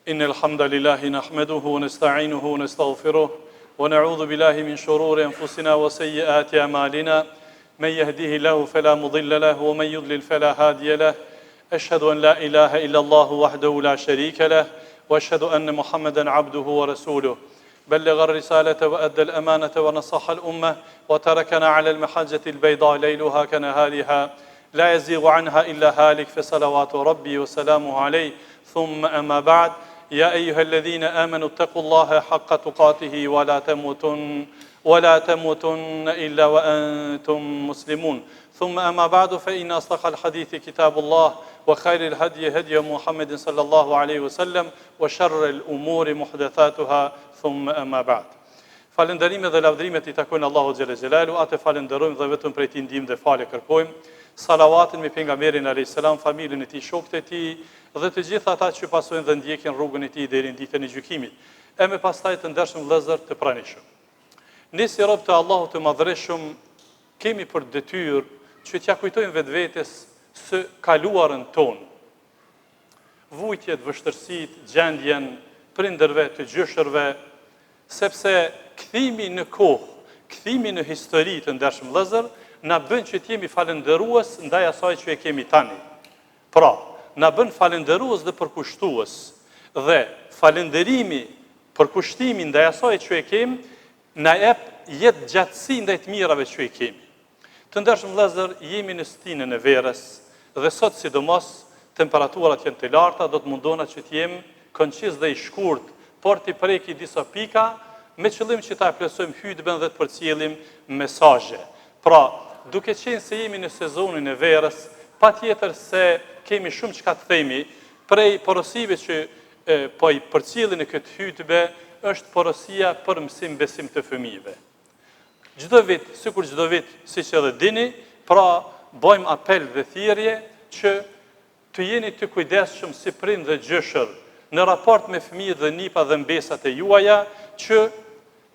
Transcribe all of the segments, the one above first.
إن الحمد لله نحمده ونستعينه ونستغفره ونعوذ بالله من شرور أنفسنا وسيئات أعمالنا من يهديه الله فلا مضل له ومن يضلل فلا هادي له أشهد أن لا إله إلا الله وحده لا شريك له وأشهد أن محمدا عبده ورسوله بلغ الرسالة وأدى الأمانة ونصح الأمة وتركنا على المحجة البيضاء ليلها كنهارها لا يزيغ عنها إلا هالك فصلوات ربي وسلامه عليه ثم أما بعد يا أيها الذين آمنوا اتقوا الله حق تقاته ولا تموتن إلا وأنتم مسلمون ثم أما بعد فإن أصدق الحديث كتاب الله وخير الهدي هدي محمد صلى الله عليه وسلم وشر الأمور محدثاتها ثم أما بعد. Falënderimet dhe lavdrimet I takojnë Allahu xhelle xhelalu, atë falenderojmë dhe vetëm prej Tij ndihmë dhe falë kërkojmë. Salavatin me pejgamberin alayhis salam, familjen e tij, shokët e tij dhe të gjithë ata që pasojnë dhe ndjekin rrugën e tij deri në ditën e gjykimit. E me pastaj të ndershëm vëllezër të pranishëm. Ne si rob të Allahut të Madhreshëm kemi për detyrë që t'ja kujtojmë vetvetes së kaluarën tonë. Vujtjet, vështërsitë, gjendjen prindërve të gjyshërve, sepse kthimi në kohë, kthimi në histori të ndershëm vëllezër, na bën që t'jemi falëndërues ndaj asaj që e kemi tani. Pra, na bën falëndërues dhe përkushtues. Dhe falënderimi, përkushtimi ndaj asaj që e kemi, na jep jetë gjatësi ndaj të mirave që e kemi. Të ndershëm vëllezër, jemi në stinën e verës dhe sot sidomos temperaturat janë të larta, do të mundona që t'jemi koncis dhe I shkurt, por t'i preki disa pika me qëllim që ta plotësojmë hutben dhe të përcjellim mesazhe. Pra, duke qenë se jemi në sezonin e verës, patjetër se kemi shumë çka të themi, prej porosive që po I përcjellin në këtë hutbe është porosia për mësim besim të fëmijëve. Çdo vit, sikur çdo vit, siç edhe dini, pra bëjmë apel dhe thirrje që të jeni të kujdesshëm si prind dhe gjyshër në raport me fëmijët dhe nipat dhe mbesat e juaja, që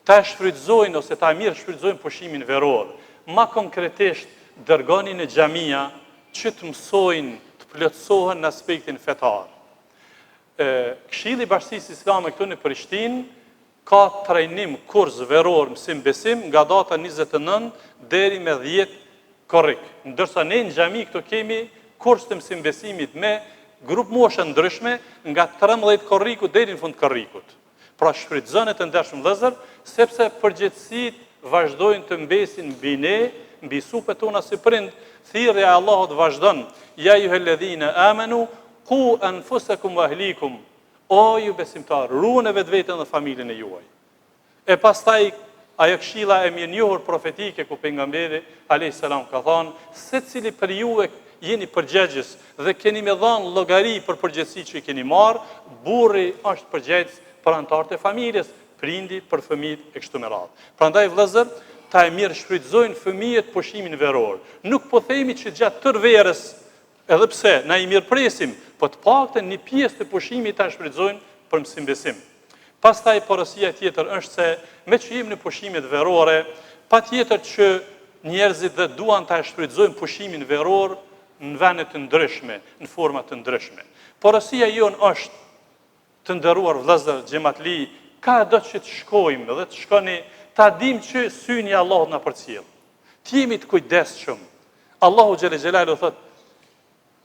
ta shfrytëzojnë ose ta mirë shfrytëzojnë pushimin veror. Ma konkretisht, dërgoni në xhamia që të mësojnë, të plotësohen në aspektin fetar. Këshilli I Bashkisë Islame këtu në Prishtinë ka trajnim kurs veror mësim besim nga data 29 deri me 10 korrik. Ndërsa ne në xhami këtu kemi kurs të mësim besimit me grup moshe ndryshme nga 13 korrikut deri në fund korrikut. Pra shfrytëzoni të ndershëm vëllezër, sepse përgjegjësitë vazhdojnë të mbesin mbi ne, mbi supet tona si prind. Thirrja e Allahut vazhdon: Ya ayyuhalladhina amanu qu anfusakum wa ahlikum. O ju besimtar, ruani vetveten dhe familjen e juaj. E pastaj ajo këshilla e mirënjohur profetike ku pejgamberi alayhis salam ka thënë: secili për juve jeni përgjegjës dhe keni me dhënë llogari për përgjegjësitë që I keni marrë, burri është përgjegjës për anëtarët e familjes, prindi për fëmijët e kështu me radhë. Prandaj vëllezër, ta e mirë shfrytëzojnë fëmijët pushimin veror. Nuk po themi që gjatë tërë verës, edhe pse na I mirëpresim, po të paktën një pjesë të pushimit ta shfrytëzojnë për mësim besim. Pastaj porosia tjetër është se me që jemi në pushimet verore, patjetër që njerëzit dhe duan ta shfrytëzojnë pushimin veror në vende të ndryshme, në forma të ndryshme. Porosia jonë është, të nderuar vëllezër xhamatli, ka do që të shkojmë dhe të shkoni, ta dim që syni I Allahut na përcjell. Të jemi të kujdesshëm. Allahu xhelle xhelalu thotë: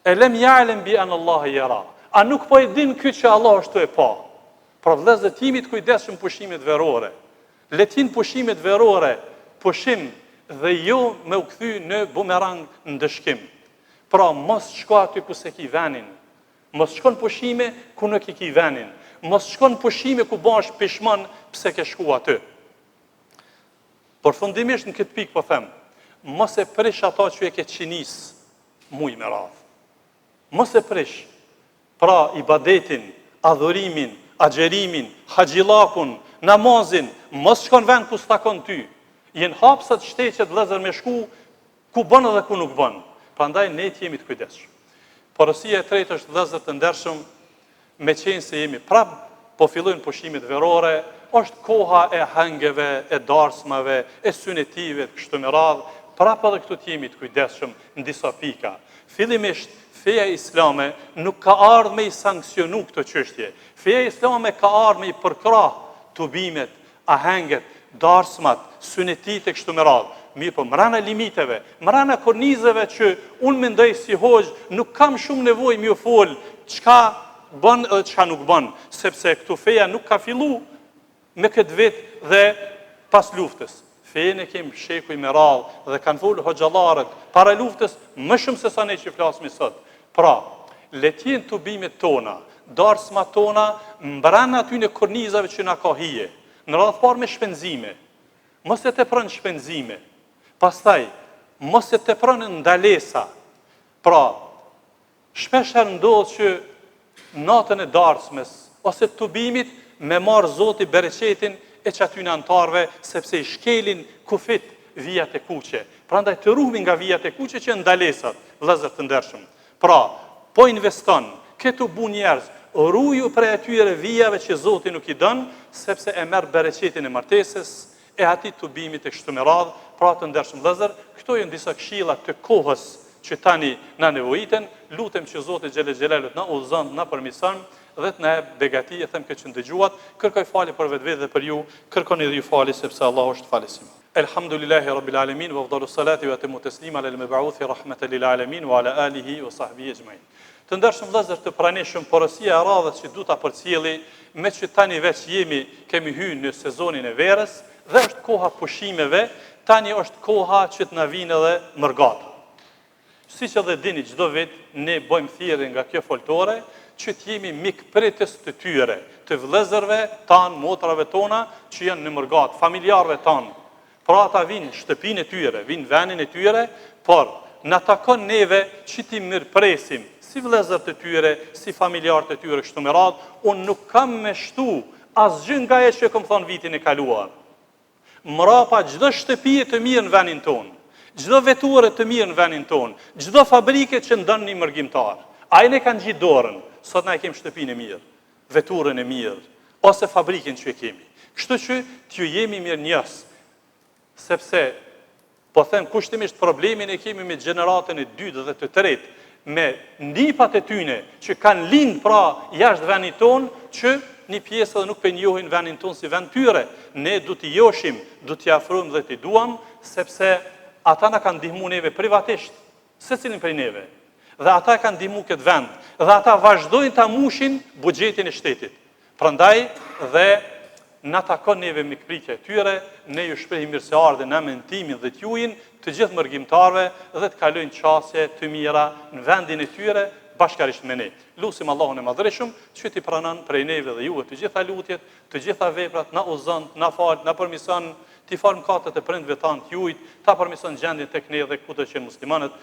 "Elem ya'lem bi an Allah yara." A nuk po e din ky që Allah është e pa? Pra vëllezër, të jemi të kujdesshëm pushimet verore. Le të jenë pushimet verore pushim dhe jo me u kthy në bumerang në dëshkim. Pra mos shko aty ku se ki venin. Mos shkon pushime ku nuk I ki venin. Mos shkon pushime ku bash pishman pse ke shku aty. Përfundimisht në këtë pikë po them, mos e prish ata që e ke qinis muj me radhë. Mos e prish. Pra ibadetin, adhurimin, agjerimin, haxhillakun, namazin, mos shkon vend ku s'takon ty. Jen hapsat shteqet vëllezër me shku ku bën dhe ku nuk bën. Prandaj ne jemi të kujdesshëm. Porosia e tretë është vëllezër të ndershëm, me qenë se jemi prap po fillojnë pushimet verore, është koha e hangeve, e darsmave, e synetive, kështu me radhë, prap edhe këtu jemi të kujdesshëm në disa pika. Fillimisht, feja islame nuk ka ardhur me i sanksionu këtë çështje. Feja islame ka ardhur me i përkrah tubimet, ahenget, darsmat, synetit e kështu me radhë. Mirë po, mrana limiteve, mrana kornizeve që unë mendoj si hoxh nuk kam shumë nevojë mi u fol çka bën edhe çka nuk bën, sepse këtu feja nuk ka fillu me këtë vit dhe pas luftës. Fejen e kemi shekuj me radhë dhe kanë folur hoxhallarët para luftës më shumë se sa ne që flasim sot. Pra, letjen tubimet tona, darsmat tona, mbrana aty në kornizave që na ka hije. Në radhë parë me shpenzime. Mos e tepron shpenzime. Pastaj, mos e tepron ndalesa. Pra, shpeshherë ndodh që natën e darsmes ose tubimit me marë Zoti bereqetin e që aty në antarve, sepse i shkelin kufit vijat e kuqe. Prandaj të ruhemi nga vijat e kuqe që ndalesat, vëllezër të ndershëm. Pra, po investon, këtu bu njerëz, ruju prej atyre vijave që Zoti nuk i dën, sepse e merr bereqetin e martesës, e ati tubimit e kështu me radhë. Pra të ndershëm vëllezër, këto janë disa këshilla të kohës që tani na nevojiten. Lutem që Zoti xhelel xhelalut na udhëzon, na përmirëson dhe të na jap begati, e them këtë që ndëgjuat. Kërkoj falje për vetvete dhe për ju, kërkoni dhe ju falje sepse Allahu është falësim. Elhamdulillahi rabbil alamin wa afdalus salati wa atammu taslima ala al-mab'uthi rahmatan lil alamin wa ala alihi wa sahbihi ajma'in. Të ndershëm vëllezër, të pranishëm porosia e radhës që du ta përcjelli, me që tani veç kemi hyrë në sezonin e verës dhe është koha pushimeve, tani është koha që të na vinë edhe mërgata. Siç edhe dini, çdo vit ne bëjmë thirrje nga kjo foltore që të jemi mikpritës të tyre, të vëllezërve tanë, motrave tona që janë në mërgat, familjarëve tanë. Pra ata vinë shtëpinë e tyre, vinë venin e tyre, por na takon neve që ti mirëpresim si vëllezër të tyre, si familjarët e tyre kështu me radhë. Unë nuk kam me shtu asgjë nga ajo që kam thonë vitin e kaluar. Mrapa çdo shtëpi të mirë në venin tonë, çdo veture të mirë në venin tonë, çdo fabrike që ndon një mërgjimtar. Ai ne kanë gjitë dorën, sot na e kemi shtëpinë e mirë, veturën e mirë, ose fabrikën që e kemi. Kështu që t'ju jemi mirë njës, sepse, po them kushtimisht problemin e kemi me gjeneratën e dytë dhe të tretë, me ndipat e tyne që kanë lind pra jashtë venit tonë, që një pjesë dhe nuk për njohin venin tonë si vend tyre. Ne du t'i joshim, du t'i afrojmë dhe t'i duam, sepse ata na kanë ndihmu neve privatisht, se cilin prej neve. Dhe ata kanë ndihmu këtë vend, dhe ata vazhdojnë t'a mushin buxhetin e shtetit. Prandaj dhe na takon neve mikpritja e tyre, ne ju shprehim mirëseardhjen në mentimin dhe t'jujin të gjithë mërgjimtarve dhe të kalojnë qasje të mira në vendin e tyre bashkarisht me ne. Lusim Allahun e Madhreshëm që t'i pranon prej neve dhe juve të gjitha lutjet, të gjitha veprat, na udhëzon, na fal, na përmirëson, t'i fal mëkatet e prindve tanë t'jujt, ta përmirëson gjendjen tek ne dhe ku të qenë muslimanët.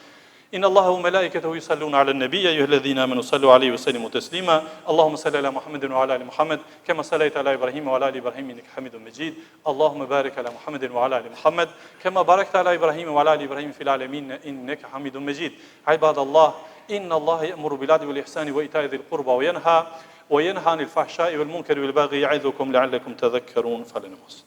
إن الله وملائكته يصلون على النبي يا أيها الذين آمنوا صلوا عليه وسلموا تسليما اللهم صل على محمد وعلى آل محمد كما صليت على إبراهيم وعلى آل إبراهيم إنك حميد مجيد اللهم بارك على محمد وعلى آل محمد كما باركت على إبراهيم وعلى آل إبراهيم في العالمين إنك حميد مجيد عباد الله إن الله يأمر بالعدل والإحسان وإيتاء ذي القربى وينهى عن الفحشاء والمنكر والبغي يعظكم لعلكم تذكرون فلنمس